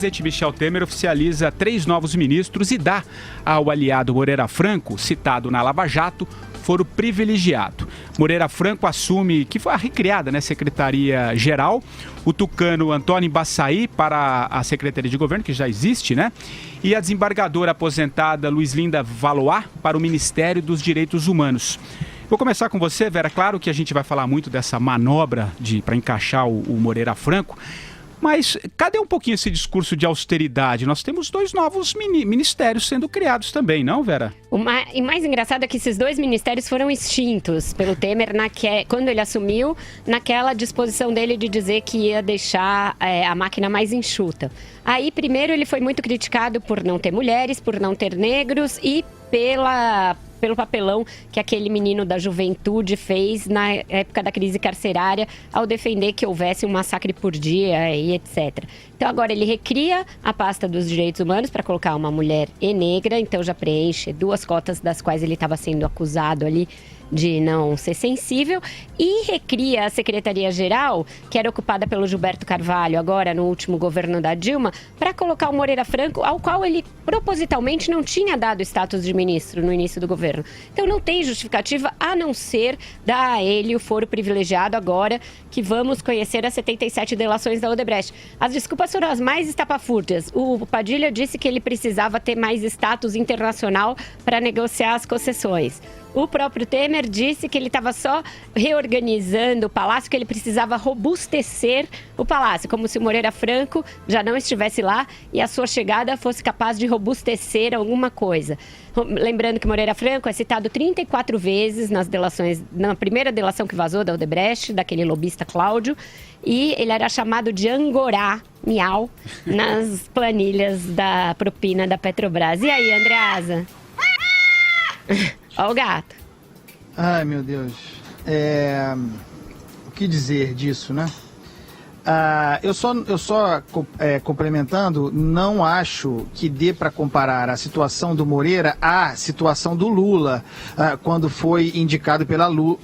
O presidente Michel Temer oficializa 3 novos ministros e dá ao aliado Moreira Franco, citado na Lava Jato, foro privilegiado. Moreira Franco assume que foi a recriada, Secretaria-Geral, o tucano Antônio Embaçaí para a Secretaria de Governo, que já existe, e a desembargadora aposentada Luiz Linda Valois para o Ministério dos Direitos Humanos. Vou começar com você, Vera. Claro que a gente vai falar muito dessa manobra para encaixar o Moreira Franco, mas cadê um pouquinho esse discurso de austeridade? Nós temos 2 novos ministérios sendo criados também, não, Vera? E mais engraçado é que esses 2 ministérios foram extintos pelo Temer quando ele assumiu, naquela disposição dele de dizer que ia deixar a máquina mais enxuta. Aí, primeiro, ele foi muito criticado por não ter mulheres, por não ter negros e pelo papelão que aquele menino da juventude fez na época da crise carcerária ao defender que houvesse um massacre por dia e etc. Então agora ele recria a pasta dos direitos humanos para colocar uma mulher e negra, então já preenche 2 cotas das quais ele estava sendo acusado ali de não ser sensível, e recria a Secretaria-Geral, que era ocupada pelo Gilberto Carvalho, agora no último governo da Dilma, para colocar o Moreira Franco, ao qual ele propositalmente não tinha dado status de ministro no início do governo. Então não tem justificativa a não ser dar a ele o foro privilegiado agora que vamos conhecer as 77 delações da Odebrecht. As desculpas foram as mais estapafúrdias. O Padilha disse que ele precisava ter mais status internacional para negociar as concessões. O próprio Temer disse que ele estava só reorganizando o palácio, que ele precisava robustecer o palácio, como se o Moreira Franco já não estivesse lá e a sua chegada fosse capaz de robustecer alguma coisa. Lembrando que Moreira Franco é citado 34 vezes nas delações, na primeira delação que vazou da Odebrecht, daquele lobista Cláudio, e ele era chamado de Angorá, miau, nas planilhas da propina da Petrobras. E aí, Andreasa? Olha o gato. Ai, meu Deus. O que dizer disso, né? Eu só complementando, não acho que dê para comparar a situação do Moreira à situação do Lula, quando foi indicado pela Lula,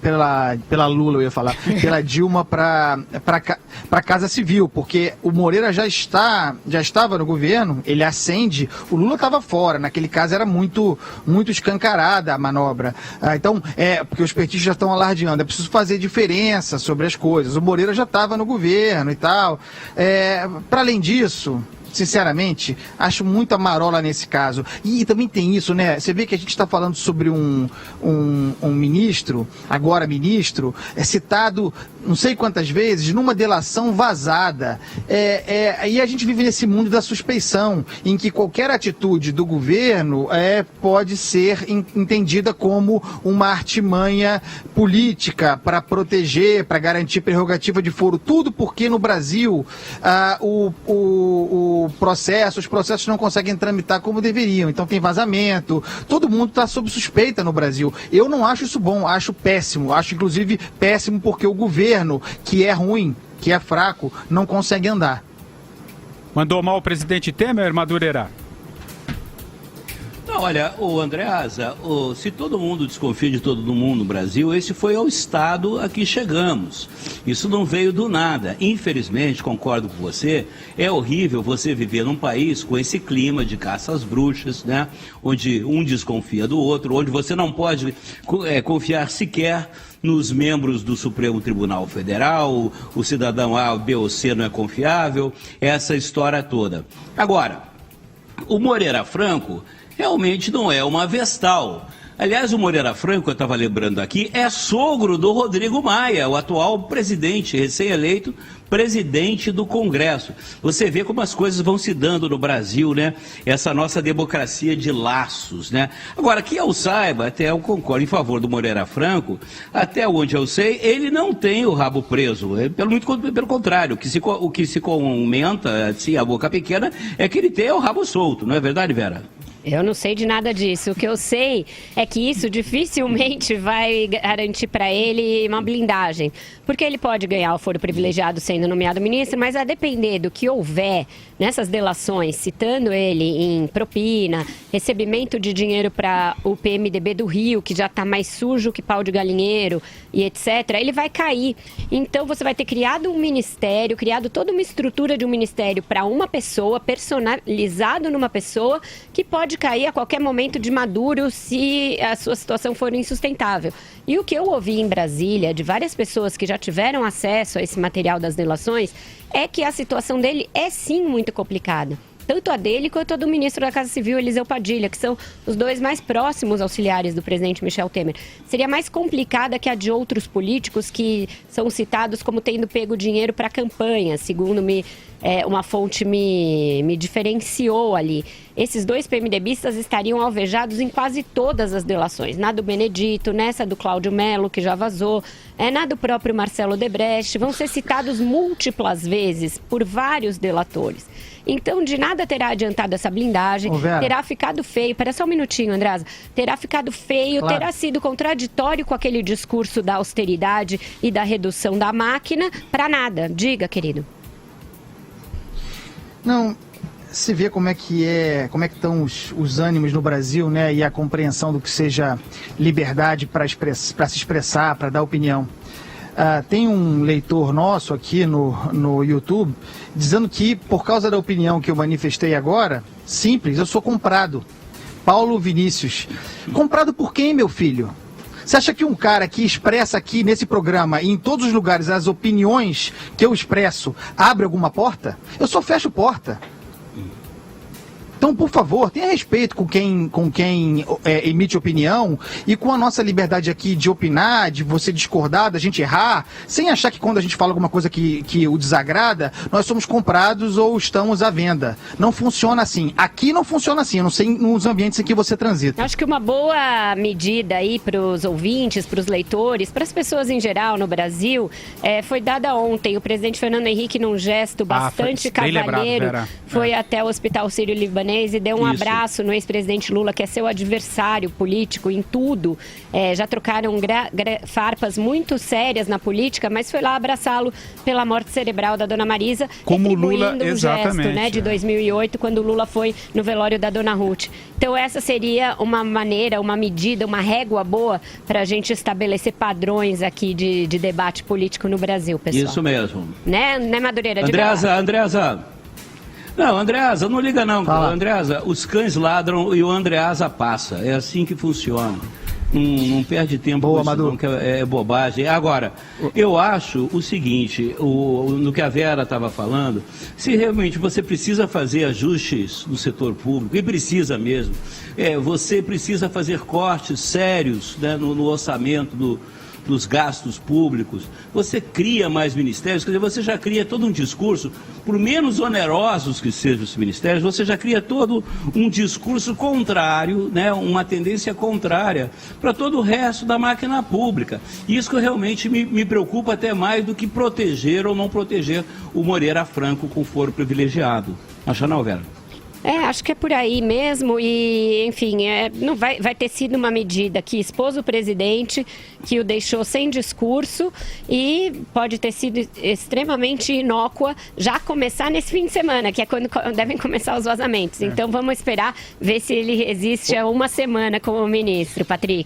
eu ia falar, pela Dilma para a Casa Civil, porque o Moreira já estava no governo, ele ascende, o Lula estava fora, naquele caso era muito escancarada a manobra. Então, porque os petistas já estão alardeando, é preciso fazer diferença sobre as coisas, o Moreira já estava no governo e tal. Para além disso, sinceramente, acho muita marola nesse caso. E também tem isso, né? Você vê que a gente está falando sobre um ministro, agora ministro, citado não sei quantas vezes numa delação vazada. E a gente vive nesse mundo da suspeição, em que qualquer atitude do governo pode ser entendida como uma artimanha política para proteger, para garantir prerrogativa de foro. Tudo porque no Brasil os processos não conseguem tramitar como deveriam, então tem vazamento, todo mundo está sob suspeita no Brasil. Eu não acho isso bom, acho péssimo, acho inclusive péssimo porque o governo, que é ruim, que é fraco, não consegue andar. Mandou mal o presidente Temer, Madureira? Não, olha, Andreasa, se todo mundo desconfia de todo mundo no Brasil, esse foi o estado a que chegamos. Isso não veio do nada. Infelizmente, concordo com você, é horrível você viver num país com esse clima de caça às bruxas, né? Onde um desconfia do outro, onde você não pode confiar sequer nos membros do Supremo Tribunal Federal, o cidadão A, B ou C não é confiável, essa história toda. Agora, o Moreira Franco realmente não é uma vestal. Aliás, o Moreira Franco, eu estava lembrando aqui, é sogro do Rodrigo Maia, o atual presidente, recém-eleito presidente do Congresso. Você vê como as coisas vão se dando no Brasil, né? Essa nossa democracia de laços, né? Agora, que eu saiba, até eu concordo em favor do Moreira Franco, até onde eu sei, ele não tem o rabo preso. Pelo contrário, o que se comenta, assim, a boca pequena, é que ele tem o rabo solto, não é verdade, Vera? Eu não sei de nada disso. O que eu sei é que isso dificilmente vai garantir para ele uma blindagem. Porque ele pode ganhar o foro privilegiado sendo nomeado ministro, mas a depender do que houver nessas delações, citando ele em propina, recebimento de dinheiro para o PMDB do Rio, que já está mais sujo que pau de galinheiro e etc., ele vai cair. Então você vai ter criado um ministério, criado toda uma estrutura de um ministério para uma pessoa, personalizado numa pessoa, que pode cair a qualquer momento de Maduro se a sua situação for insustentável. E o que eu ouvi em Brasília, de várias pessoas que já tiveram acesso a esse material das delações, é que a situação dele é sim muito complicada. Tanto a dele quanto a do ministro da Casa Civil, Eliseu Padilha, que são os dois mais próximos auxiliares do presidente Michel Temer. Seria mais complicada que a de outros políticos que são citados como tendo pego dinheiro para a campanha, segundo uma fonte me diferenciou ali. Esses dois PMDBistas estariam alvejados em quase todas as delações. Na do Benedito, nessa do Cláudio Melo, que já vazou, na do próprio Marcelo Odebrecht. Vão ser citados múltiplas vezes por vários delatores. Então, de nada terá adiantado essa blindagem, terá ficado feio. Espera só um minutinho, Andreasa. Terá ficado feio, claro. Terá sido contraditório com aquele discurso da austeridade e da redução da máquina, para nada. Diga, querido. Não, se vê como é que estão os ânimos no Brasil, né, e a compreensão do que seja liberdade para se expressar, para dar opinião. Tem um leitor nosso aqui no YouTube dizendo que, por causa da opinião que eu manifestei agora, simples, eu sou comprado. Paulo Vinícius. Comprado por quem, meu filho? Você acha que um cara que expressa aqui nesse programa e em todos os lugares as opiniões que eu expresso abre alguma porta? Eu só fecho porta. Então, por favor, tenha respeito com quem emite opinião e com a nossa liberdade aqui de opinar, de você discordar, da gente errar, sem achar que quando a gente fala alguma coisa que o desagrada, nós somos comprados ou estamos à venda. Não funciona assim. Aqui não funciona assim, eu não sei nos ambientes em que você transita. Acho que uma boa medida aí para os ouvintes, para os leitores, para as pessoas em geral no Brasil, foi dada ontem. O presidente Fernando Henrique, num gesto bastante cavalheiro, foi até o Hospital Sírio-Libanês e deu um abraço no ex-presidente Lula, que é seu adversário político em tudo. Já trocaram farpas muito sérias na política, mas foi lá abraçá-lo pela morte cerebral da dona Marisa, como Lula, exatamente, gesto, né, de 2008, quando o Lula foi no velório da dona Ruth. Então essa seria uma maneira, uma medida, uma régua boa para a gente estabelecer padrões aqui de debate político no Brasil, pessoal. Isso mesmo. Né Madureira? Andreasa. Não, Andreasa, não liga não. Andreasa, os cães ladram e o Andreasa passa. É assim que funciona. Não perde tempo com isso, não, que é bobagem. Agora, eu acho o seguinte, no que a Vera estava falando, se realmente você precisa fazer ajustes no setor público, e precisa mesmo, você precisa fazer cortes sérios, né, no orçamento dos gastos públicos, você cria mais ministérios, quer dizer, você já cria todo um discurso, por menos onerosos que sejam os ministérios, você já cria todo um discurso contrário, né, uma tendência contrária para todo o resto da máquina pública. Isso que realmente me preocupa até mais do que proteger ou não proteger o Moreira Franco com foro privilegiado. Acha não, Vera? Acho que é por aí mesmo e, enfim, não vai ter sido uma medida que expôs o presidente, que o deixou sem discurso e pode ter sido extremamente inócua já começar nesse fim de semana, que é quando devem começar os vazamentos. Então vamos esperar ver se ele resiste a uma semana como ministro, Patrick.